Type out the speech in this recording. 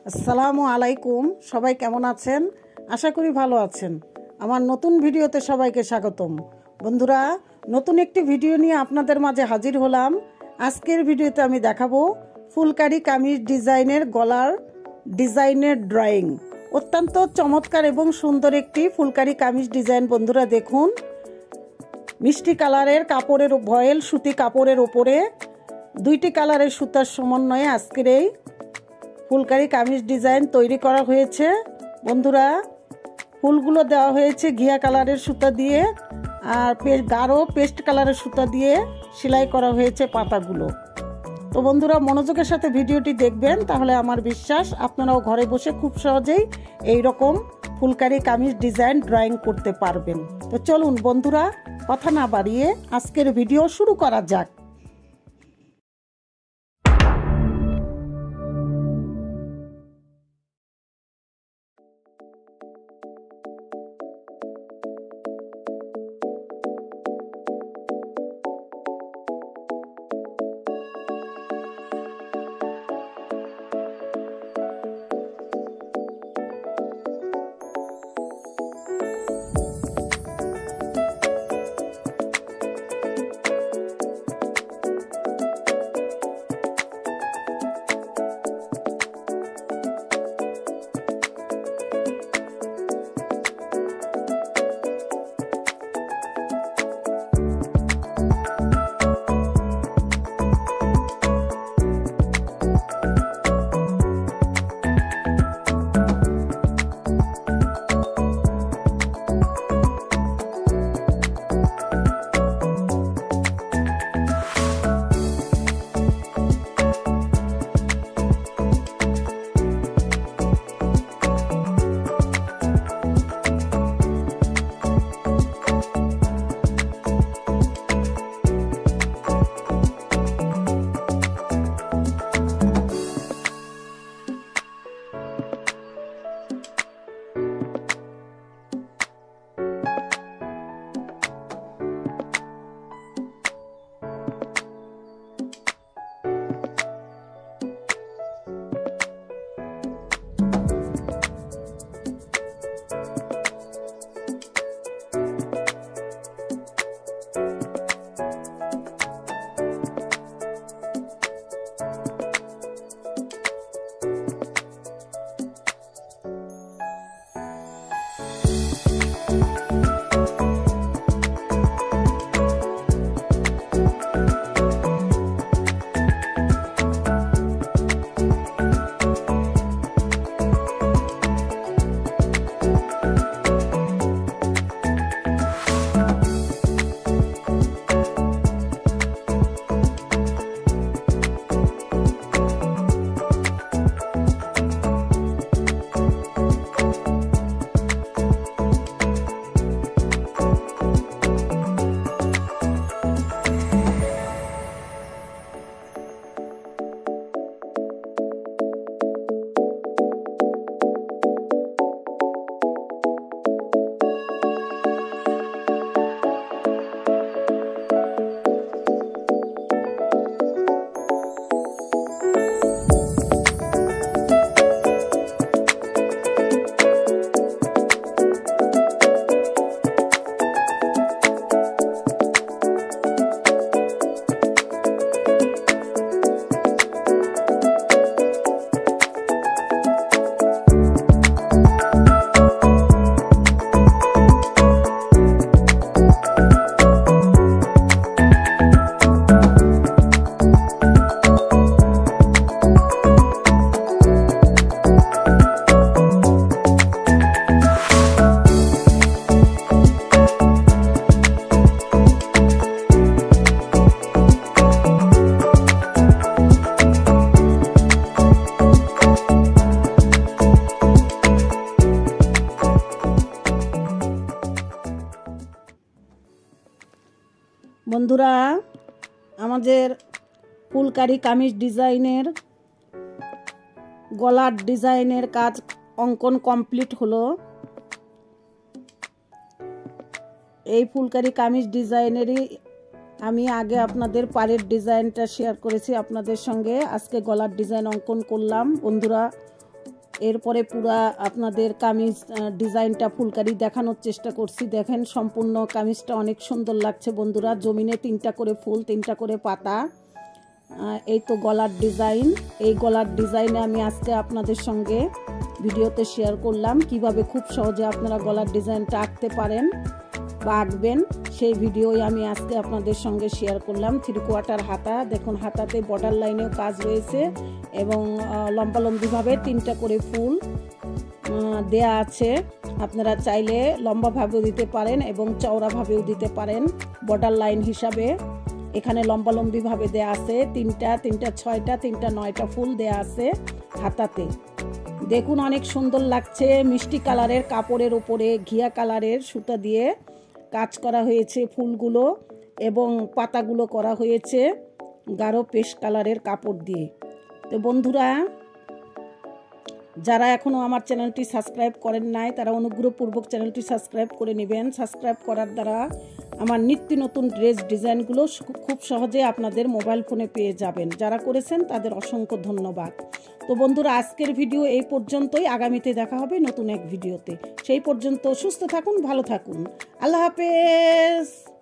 আসসালামু আলাইকুম। সবাই কেমন আছেন? আশা করি ভালো আছেন। আমার নতুন ভিডিওতে সবাইকে স্বাগতম। বন্ধুরা, নতুন একটি ভিডিও নিয়ে আপনাদের মাঝে হাজির হলাম। আজকের ভিডিওতে আমি দেখাবো ফুলকারি কামিজ ডিজাইনের গলার ডিজাইনের ড্রয়িং। অত্যন্ত চমৎকার এবং সুন্দর একটি ফুলকারি কামিজ ডিজাইন। বন্ধুরা দেখুন, মিষ্টি কালারের কাপড়ের ভয়েল সুতি কাপড়ের উপরে দুইটি কালারের সুতার সমন্বয়ে আজকের এই ফুলকারি কামিজ ডিজাইন তৈরি করা হয়েছে। বন্ধুরা, ফুলগুলো দেওয়া হয়েছে ঘিয়া কালারের সুতা দিয়ে, আর গাঢ় পেস্ট কালারের সুতা দিয়ে সেলাই করা হয়েছে পাতাগুলো। তো বন্ধুরা, মনোযোগের সাথে ভিডিওটি দেখবেন, তাহলে আমার বিশ্বাস আপনারাও ঘরে বসে খুব সহজেই এই রকম ফুলকারি কামিজ ডিজাইন ড্রয়িং করতে পারবেন। তো চলুন বন্ধুরা, কথা না বাড়িয়ে আজকের ভিডিও শুরু করা যাক। বন্ধুরা, আমাদের ফুলকারি কামিজ ডিজাইনের গলার ডিজাইনের কাজ অঙ্কন কমপ্লিট হলো। এই ফুলকারি কামিজ ডিজাইনেরই আমি আগে আপনাদের পাড়ের ডিজাইনটা শেয়ার করেছি আপনাদের সঙ্গে। আজকে গলার ডিজাইন অঙ্কন করলাম। বন্ধুরা, এরপরে পুরা আপনাদের কামিজ ডিজাইনটা ফুলকারি দেখানোর চেষ্টা করছি। দেখেন সম্পূর্ণ কামিজটা অনেক সুন্দর লাগছে বন্ধুরা। জমিনে 3টা করে ফুল, 3টা করে পাতা। এই তো গলার ডিজাইন। এই গলার ডিজাইনে আমি আজকে আপনাদের সঙ্গে ভিডিওতে শেয়ার করলাম কিভাবে খুব সহজে আপনারা গলার ডিজাইনটা আঁকতে পারেন বা আঁকবেন, সেই ভিডিওই আমি আজকে আপনাদের সঙ্গে শেয়ার করলাম। 3/4 হাতা, দেখুন হাতাতে বর্ডার লাইনেও কাজ রয়েছে এবং লম্বালম্বিভাবে 3টা করে ফুল দেয়া আছে। আপনারা চাইলে লম্বাভাবেও দিতে পারেন এবং চওড়াভাবেও দিতে পারেন বর্ডার লাইন হিসাবে। এখানে লম্বালম্বিভাবে দেয়া আছে 3টা 6টা 3টা 9টা ফুল দেয়া আছে হাতাতে। দেখুন অনেক সুন্দর লাগছে। মিষ্টি কালারের কাপড়ের উপরে ঘিয়া কালারের সুতা দিয়ে কাজ করা হয়েছে ফুলগুলো এবং পাতাগুলো করা হয়েছে গাঢ় পেস্ট কালারের কাপড় দিয়ে। তো বন্ধুরা, যারা এখনও আমার চ্যানেলটি সাবস্ক্রাইব করেন নাই তারা অনুগ্রহপূর্বক চ্যানেলটি সাবস্ক্রাইব করে নেবেন। সাবস্ক্রাইব করার দ্বারা আমার নিত্য নতুন ড্রেস ডিজাইনগুলো খুব সহজে আপনাদের মোবাইল ফোনে পেয়ে যাবেন। যারা করেছেন তাদের অসংখ্য ধন্যবাদ। তো বন্ধুরা, আজকের ভিডিও এই পর্যন্তই। আগামীতে দেখা হবে নতুন এক ভিডিওতে। সেই পর্যন্ত সুস্থ থাকুন, ভালো থাকুন। আল্লাহ হাফেজ।